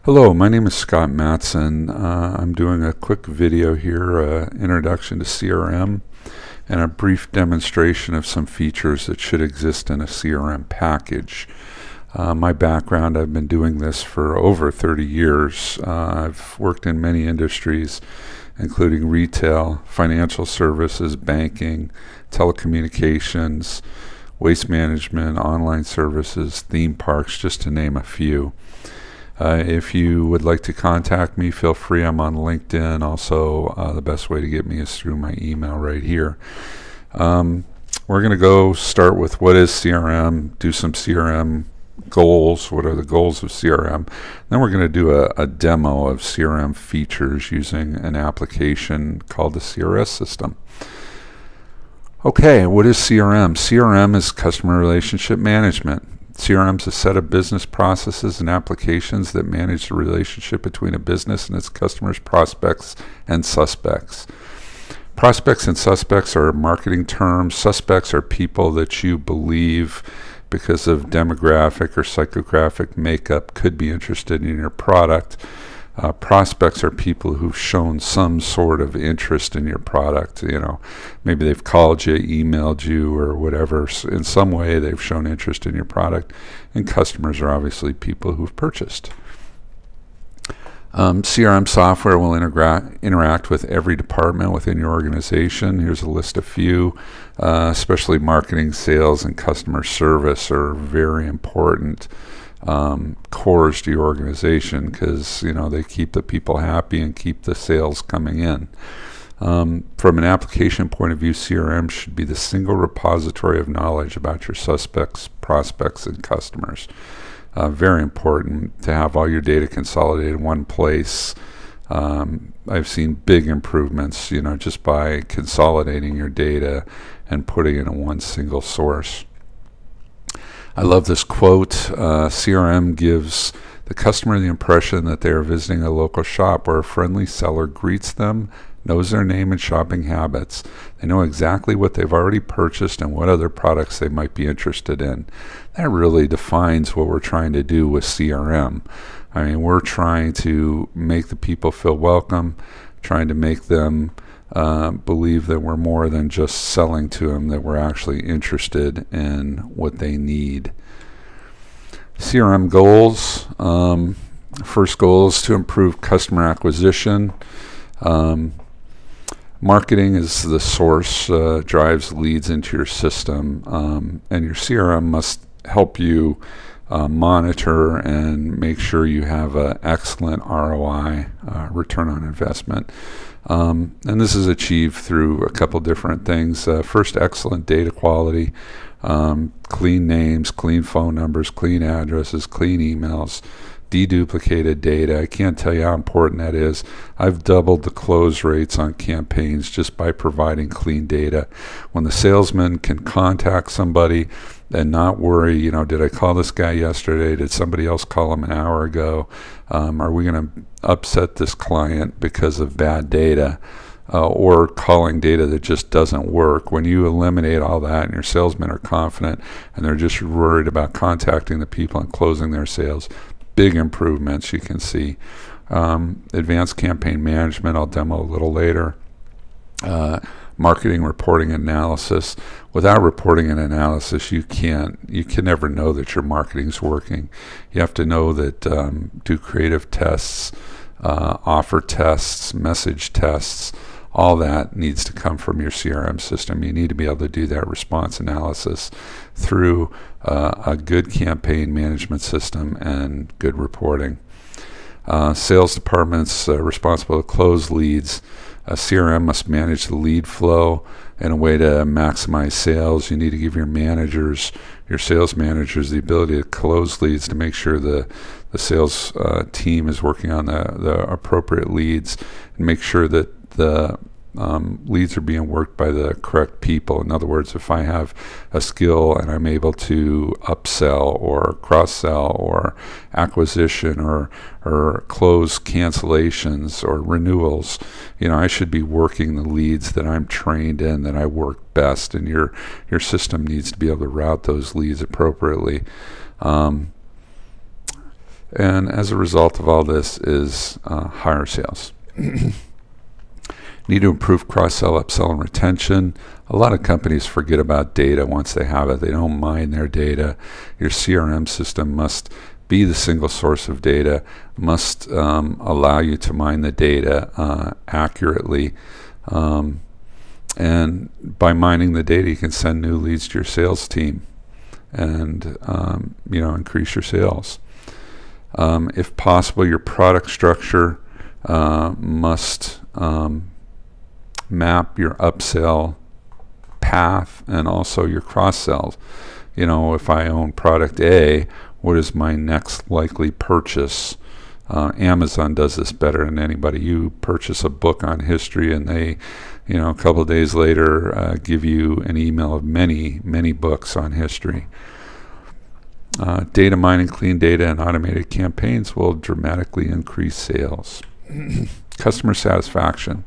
Hello, my name is Scott Matson. I'm doing a quick video here, introduction to CRM, and a brief demonstration of some features that should exist in a CRM package. My background, I've been doing this for over 30 years. I've worked in many industries, including retail, financial services, banking, telecommunications, waste management, online services, theme parks, just to name a few. If you would like to contact me, feel free. I'm on LinkedIn. Also, the best way to get me is through my email right here. We're going to go start with what is CRM, do some CRM goals. What are the goals of CRM? Then we're going to do a demo of CRM features using an application called the CRS system. Okay, what is CRM? CRM is customer relationship management. CRM is a set of business processes and applications that manage the relationship between a business and its customers, prospects, and suspects. Prospects and suspects are marketing terms. Suspects are people that you believe, because of demographic or psychographic makeup, could be interested in your product. Prospects are people who've shown some sort of interest in your product. Maybe they've called you, emailed you, or whatever. In some way they've shown interest in your product. And customers are obviously people who've purchased. CRM software will interact with every department within your organization. Here's a list of few. Especially marketing, sales, and customer service are very important cores to your organization, because they keep the people happy and keep the sales coming in. From an application point of view, CRM should be the single repository of knowledge about your suspects, prospects, and customers. Very important to have all your data consolidated in one place. I've seen big improvements, just by consolidating your data and putting it in one single source. I love this quote. CRM gives the customer the impression that they are visiting a local shop where a friendly seller greets them, knows their name and shopping habits. They know exactly what they've already purchased and what other products they might be interested in. That really defines what we're trying to do with CRM. I mean, we're trying to make the people feel welcome, trying to make them believe that we're more than just selling to them, that we're actually interested in what they need. CRM goals. First goal is to improve customer acquisition. Marketing is the source, drives leads into your system, and your CRM must help you monitor and make sure you have an excellent ROI, return on investment. And this is achieved through a couple different things. First, excellent data quality, clean names, clean phone numbers, clean addresses, clean emails, deduplicated data. I can't tell you how important that is. I've doubled the close rates on campaigns just by providing clean data. When the salesman can contact somebody and not worry, did I call this guy yesterday? Did somebody else call him an hour ago? Are we going to upset this client because of bad data? Or calling data that just doesn't work. When you eliminate all that and your salesmen are confident and they're just worried about contacting the people and closing their sales, big improvements you can see. Advanced campaign management, I'll demo a little later. Marketing, reporting, analysis. Without reporting and analysis, you can never know that your marketing's working. You have to know that, do creative tests, offer tests, message tests. All that needs to come from your CRM system. You need to be able to do that response analysis through a good campaign management system and good reporting. Sales departments responsible to close leads. CRM must manage the lead flow in a way to maximize sales. You need to give your managers, your sales managers, the ability to close leads, to make sure the sales team is working on the appropriate leads, and make sure that the leads are being worked by the correct people. In other words, if I have a skill and I'm able to upsell or cross-sell or acquisition or close cancellations or renewals, I should be working the leads that I'm trained in, that I work best, and your system needs to be able to route those leads appropriately. And as a result of all this is higher sales. Need to improve cross-sell, upsell, and retention. A lot of companies forget about data once they have it. They don't mine their data. Your CRM system must be the single source of data, must allow you to mine the data accurately. And by mining the data, you can send new leads to your sales team and increase your sales. If possible, your product structure must map your upsell path and also your cross-sells. If I own product A, what is my next likely purchase? Amazon does this better than anybody. You purchase a book on history and they, a couple of days later, give you an email of many, many books on history. Data mining, clean data, and automated campaigns will dramatically increase sales. Customer satisfaction,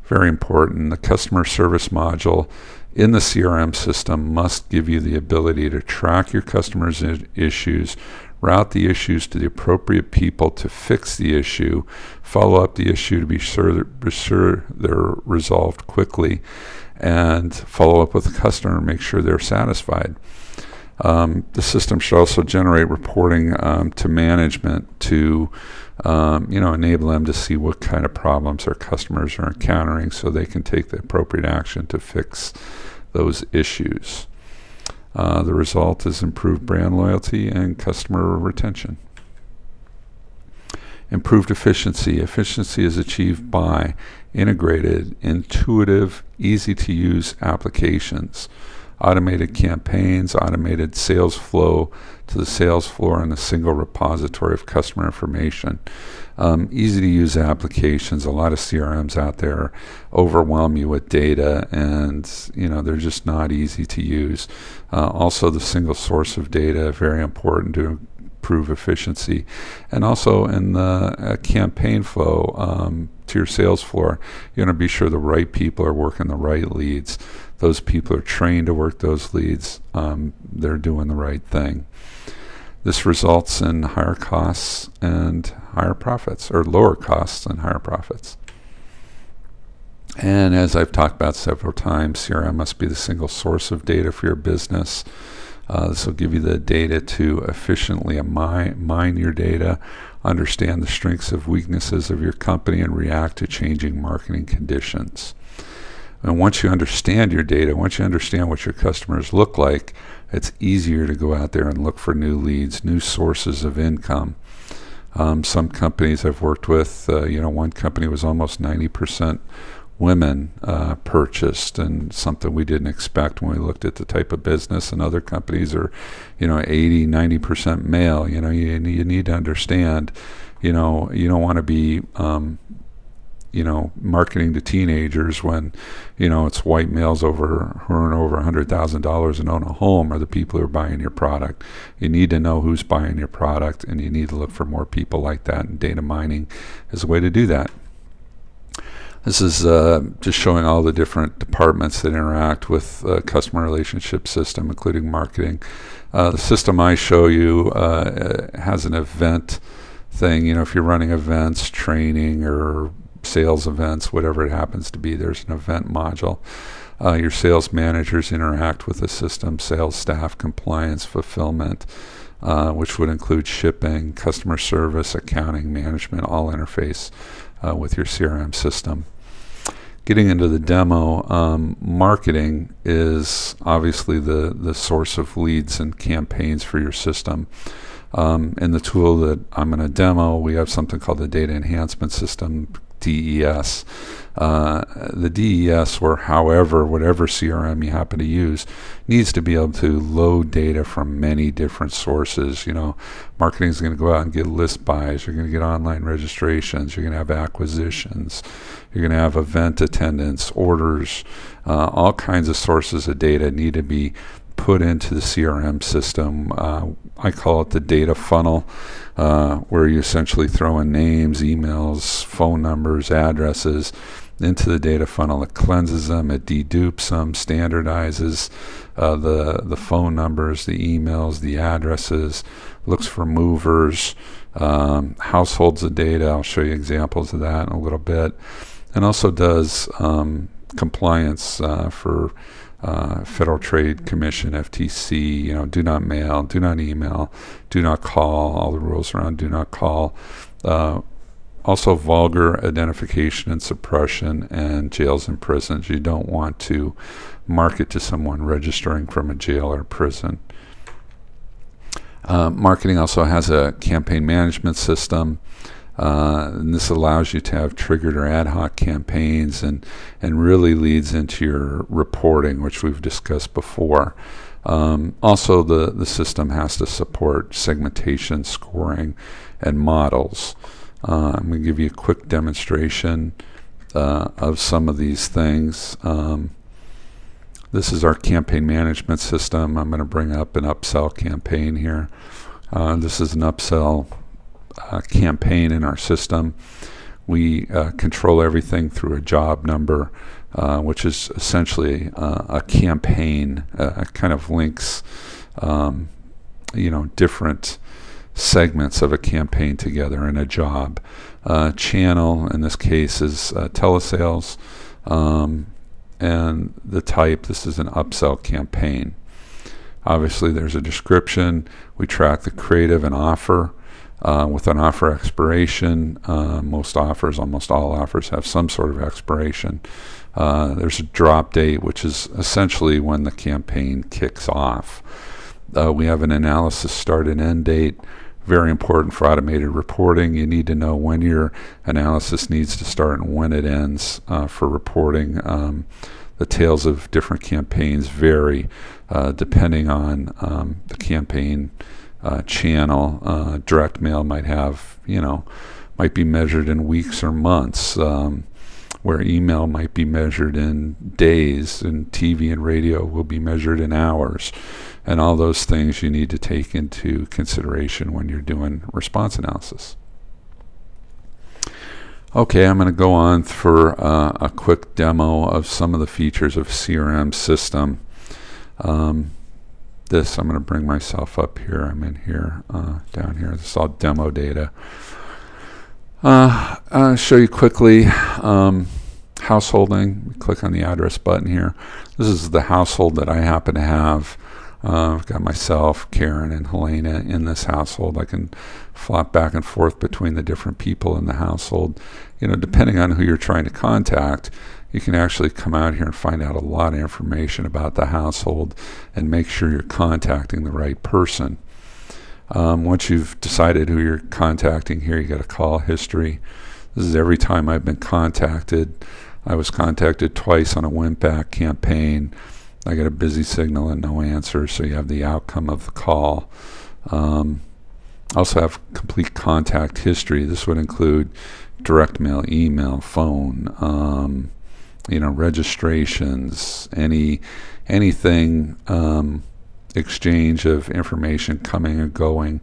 very important. The customer service module in the CRM system must give you the ability to track your customers' issues, route the issues to the appropriate people to fix the issue, follow up the issue to be sure they're resolved quickly, and follow up with the customer and make sure they're satisfied. The system should also generate reporting to management to enable them to see what kind of problems their customers are encountering so they can take the appropriate action to fix those issues. The result is improved brand loyalty and customer retention. Improved efficiency. Efficiency is achieved by integrated, intuitive, easy-to-use applications, automated campaigns, automated sales flow to the sales floor, and a single repository of customer information. Easy-to-use applications. A lot of CRMs out there overwhelm you with data, and they're just not easy to use. Also, the single source of data, very important to improve efficiency. And also in the campaign flow to your sales floor, you want to be sure the right people are working the right leads. Those people are trained to work those leads. They're doing the right thing. This results in higher costs and higher profits, or lower costs and higher profits. And as I've talked about several times, CRM must be the single source of data for your business. This will give you the data to efficiently mine your data, understand the strengths and weaknesses of your company, and react to changing marketing conditions. And once you understand your data, once you understand what your customers look like, it's easier to go out there and look for new leads, new sources of income. Some companies I've worked with, one company was almost 90% women purchased, and something we didn't expect when we looked at the type of business. And other companies are, 80, 90% male. You need to understand, you don't want to be marketing to teenagers when, it's white males who earn over $100,000 and own a home are the people who are buying your product. You need to know who's buying your product, and you need to look for more people like that, and data mining is a way to do that. This is just showing all the different departments that interact with the customer relationship system, including marketing. The system I show you has an event thing. If you're running events, training, or sales events, whatever it happens to be, there's an event module. Your sales managers interact with the system, sales staff, compliance, fulfillment, which would include shipping, customer service, accounting, management, all interface with your CRM system. Getting into the demo, marketing is obviously the source of leads and campaigns for your system. In the tool that I'm going to demo, we have something called the Data Enhancement System, DES. The DES, or whatever CRM you happen to use, needs to be able to load data from many different sources. Marketing is going to go out and get list buys. You're going to get online registrations. You're going to have acquisitions. You're going to have event attendance, orders. All kinds of sources of data need to be put into the CRM system. I call it the data funnel, where you essentially throw in names, emails, phone numbers, addresses, into the data funnel. It cleanses them, it dedupes them, standardizes the phone numbers, the emails, the addresses, looks for movers, households of data. I'll show you examples of that in a little bit. And also does compliance for Federal Trade Commission, FTC, do not mail, do not email, do not call, all the rules around do not call. Also vulgar identification and suppression, and jails and prisons. You don't want to market to someone registering from a jail or prison. Marketing also has a campaign management system. And this allows you to have triggered or ad hoc campaigns, and really leads into your reporting, which we've discussed before. Also, the system has to support segmentation, scoring, and models. I'm going to give you a quick demonstration of some of these things. This is our campaign management system. I'm going to bring up an upsell campaign here. This is an upsell campaign in our system. We control everything through a job number, which is essentially a campaign. Kind of links, different segments of a campaign together in a job. Channel in this case is telesales, and the type, this is an upsell campaign. Obviously there's a description. We track the creative and offer. With an offer expiration, most offers, almost all offers, have some sort of expiration. There's a drop date, which is essentially when the campaign kicks off. We have an analysis start and end date. Very important for automated reporting. You need to know when your analysis needs to start and when it ends for reporting. The tails of different campaigns vary depending on the campaign channel. Direct mail might have, might be measured in weeks or months, where email might be measured in days, and TV and radio will be measured in hours. And all those things you need to take into consideration when you're doing response analysis. Okay, I'm going to go on for a quick demo of some of the features of CRM system. I'm going to bring myself up here. I'm in here, down here. This is all demo data. I'll show you quickly householding. We click on the address button here. This is the household that I happen to have. I've got myself, Karen, and Helena in this household. I can flop back and forth between the different people in the household. Depending on who you're trying to contact, you can actually come out here and find out a lot of information about the household and make sure you're contacting the right person. Once you've decided who you're contacting here, you got a call history. This is every time I've been contacted. I was contacted twice on a win-back campaign. I got a busy signal and no answer, so you have the outcome of the call. Also have complete contact history. This would include direct mail, email, phone, registrations, anything, exchange of information coming and going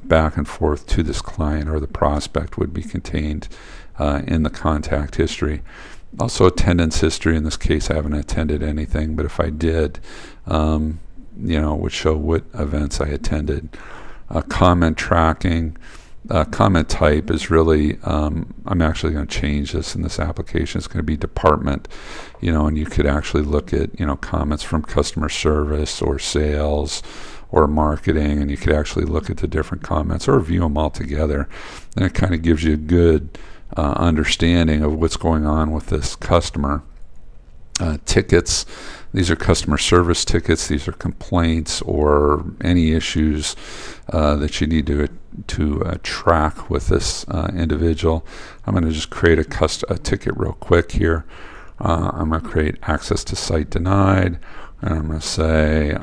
back and forth to this client or the prospect would be contained in the contact history. Also attendance history. In this case, I haven't attended anything, but if I did, it would show what events I attended. Comment tracking. Comment type is really, I'm actually going to change this in this application. It's going to be department, and you could actually look at, comments from customer service or sales or marketing, and you could actually look at the different comments or view them all together. And it kind of gives you a good understanding of what's going on with this customer. Tickets. These are customer service tickets. These are complaints or any issues that you need to track with this individual. I'm going to just create a ticket real quick here. I'm going to create access to site denied, and I'm going to say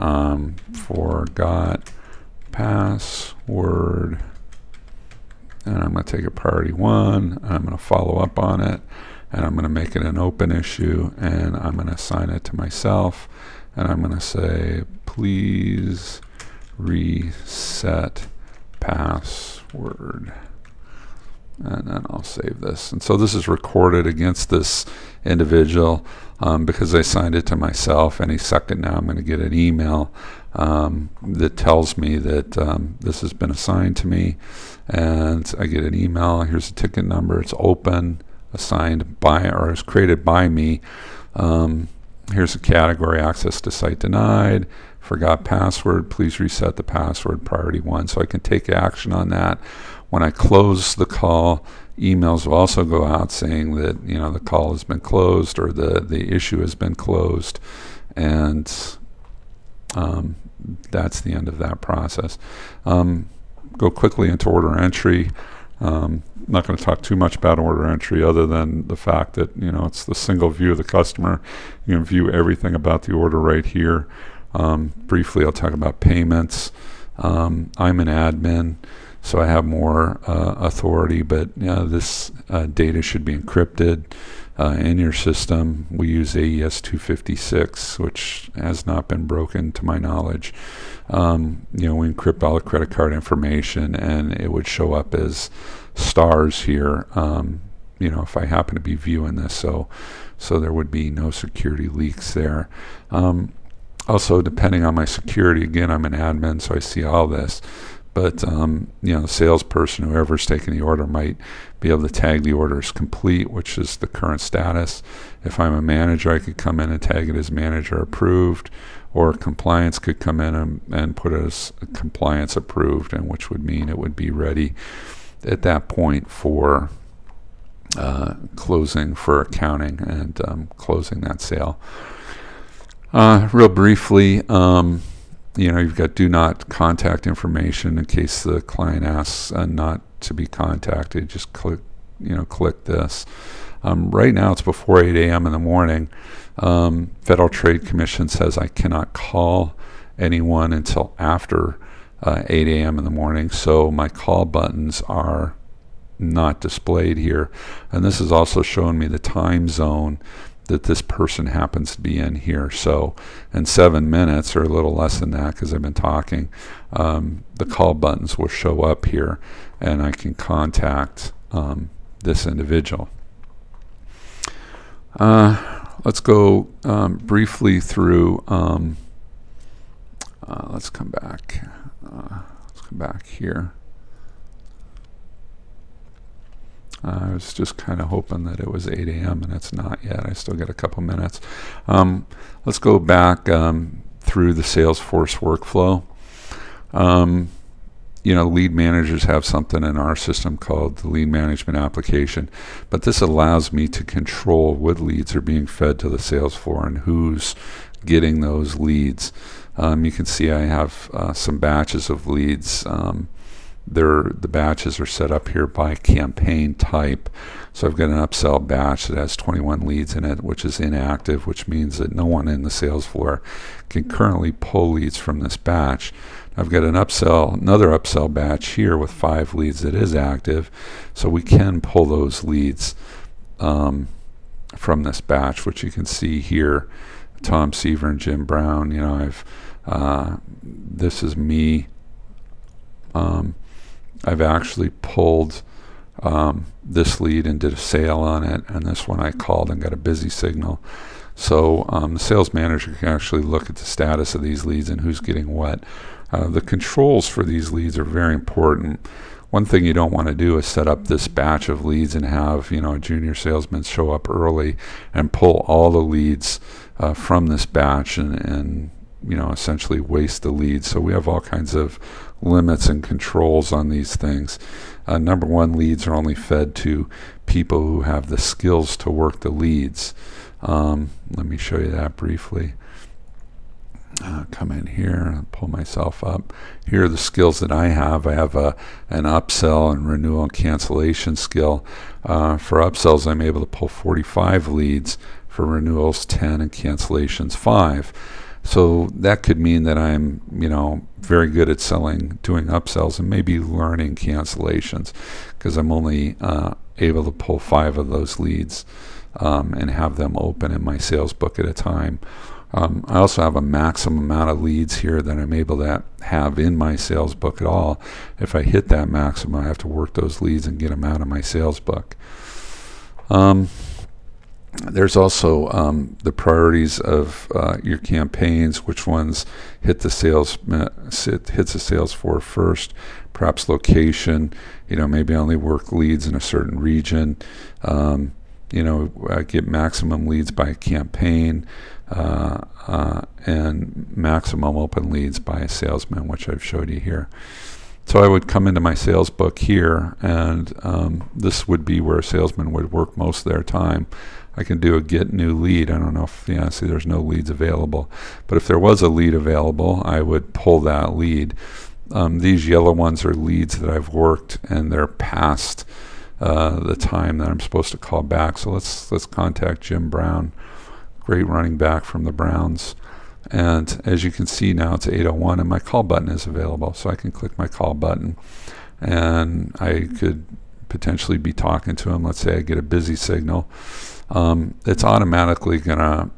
forgot password, and I'm going to take a priority 1, and I'm going to follow up on it, and I'm going to make it an open issue, and I'm going to assign it to myself, and I'm going to say please reset password. and then I'll save this. And so this is recorded against this individual because I signed it to myself. Any second now I'm going to get an email that tells me that this has been assigned to me, and I get an email. Here's the ticket number. It's open, assigned by, or is created by me. Here's a category: access to site denied, forgot password, please reset the password, priority 1. So I can take action on that. When I close the call, emails will also go out saying that, you know, the call has been closed, or the issue has been closed, and that's the end of that process. Go quickly into order entry. I'm not going to talk too much about order entry other than the fact that, you know, it's the single view of the customer. You can view everything about the order right here. Briefly, I'll talk about payments. I'm an admin, so I have more authority, but this data should be encrypted in your system. We use AES 256, which has not been broken to my knowledge. You know, we encrypt all the credit card information, and it would show up as stars here, you know, if I happen to be viewing this, so there would be no security leaks there. Also, depending on my security, again, I'm an admin, so I see all this. But, you know, the salesperson, whoever's taking the order, might be able to tag the order as complete, which is the current status. If I'm a manager, I could come in and tag it as manager approved, or compliance could come in and put it as compliance approved, and which would mean it would be ready at that point for closing for accounting and closing that sale. Real briefly, you know, you've got do not contact information in case the client asks not to be contacted. Just click this. Right now it's before 8 a.m. in the morning. Federal Trade Commission says I cannot call anyone until after 8 a.m. in the morning, so my call buttons are not displayed here. And this is also showing me the time zone that this person happens to be in here. So in 7 minutes, or a little less than that because I've been talking, the call buttons will show up here, and I can contact this individual. Let's go briefly through, let's come back. Let's come back here. I was just kind of hoping that it was 8 a.m. and it's not yet. I still got a couple minutes. Let's go back through the Salesforce workflow. You know, lead managers have something in our system called the lead management application, but this allows me to control what leads are being fed to the sales floor and who's getting those leads. You can see I have some batches of leads. The batches are set up here by campaign type. So I've got an upsell batch that has 21 leads in it, which is inactive, which means that no one in the sales floor can currently pull leads from this batch. I've got another upsell batch here with 5 leads that is active, so we can pull those leads from this batch, which you can see here. Tom Seaver and Jim Brown. You know, this is me. I've actually pulled this lead and did a sale on it, and this one I called and got a busy signal. So the sales manager can actually look at the status of these leads and who's getting what. The controls for these leads are very important. One thing you don't want to do is set up this batch of leads and have, you know, a junior salesman show up early and pull all the leads from this batch and you know, essentially waste the leads. So we have all kinds of limits and controls on these things. Number one, leads are only fed to people who have the skills to work the leads. Let me show you that briefly. Come in here and pull myself up. Here are the skills that I have. I have an upsell and renewal and cancellation skill. For upsells, I'm able to pull 45 leads. For renewals, 10, and cancellations, 5. So that could mean that I'm, you know, very good at doing upsells and maybe learning cancellations, because I'm only able to pull 5 of those leads and have them open in my sales book at a time. I also have a maximum amount of leads here that I'm able to have in my sales book at all. If I hit that maximum, I have to work those leads and get them out of my sales book. There's also the priorities of your campaigns, which ones hits the sales for first, perhaps location. Maybe I only work leads in a certain region. I get maximum leads by campaign and maximum open leads by a salesman, which I've showed you here. So I would come into my sales book here, and this would be where a salesman would work most of their time. I can do a get new lead. I don't know if, see, there's no leads available. But if there was a lead available, I would pull that lead. These yellow ones are leads that I've worked, and they're past the time that I'm supposed to call back. So let's contact Jim Brown, great running back from the Browns. And as you can see now, it's 8:01, and my call button is available. So I can click my call button, and I could potentially be talking to him. Let's say I get a busy signal. It's automatically going to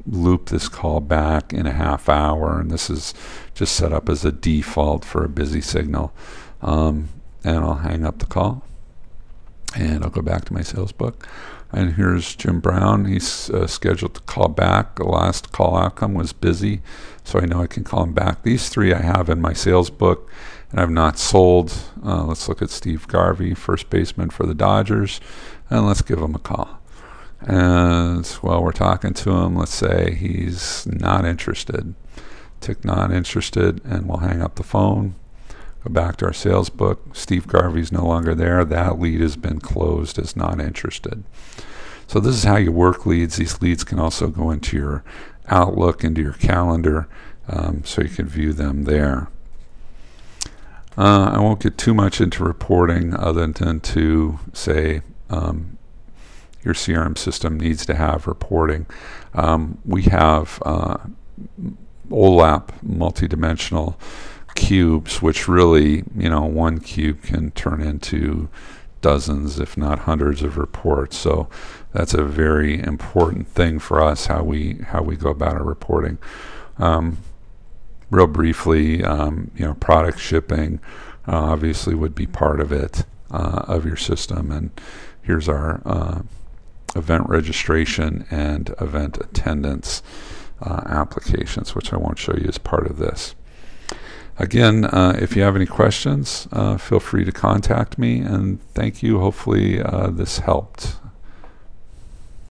loop this call back in a half hour, and this is just set up as a default for a busy signal. And I'll hang up the call, and I'll go back to my sales book. And here's Jim Brown. He's scheduled to call back. The last call outcome was busy, so I know I can call him back. These three I have in my sales book, and I've not sold. Let's look at Steve Garvey, first baseman for the Dodgers, and let's give him a call. And while we're talking to him, let's say he's not interested. Tick not interested, and we'll hang up the phone. Go back to our sales book. Steve Garvey's no longer there. That lead has been closed as not interested. So this is how you work leads. These leads can also go into your Outlook, into your calendar, so you can view them there. I won't get too much into reporting other than to say your CRM system needs to have reporting. We have OLAP, multidimensional cubes, which really, one cube can turn into dozens, if not hundreds, of reports. So that's a very important thing for us, how we go about our reporting. Real briefly, product shipping obviously would be part of it, of your system. And here's our event registration and event attendance applications, which I won't show you as part of this. Again, if you have any questions, feel free to contact me, and thank you. Hopefully this helped.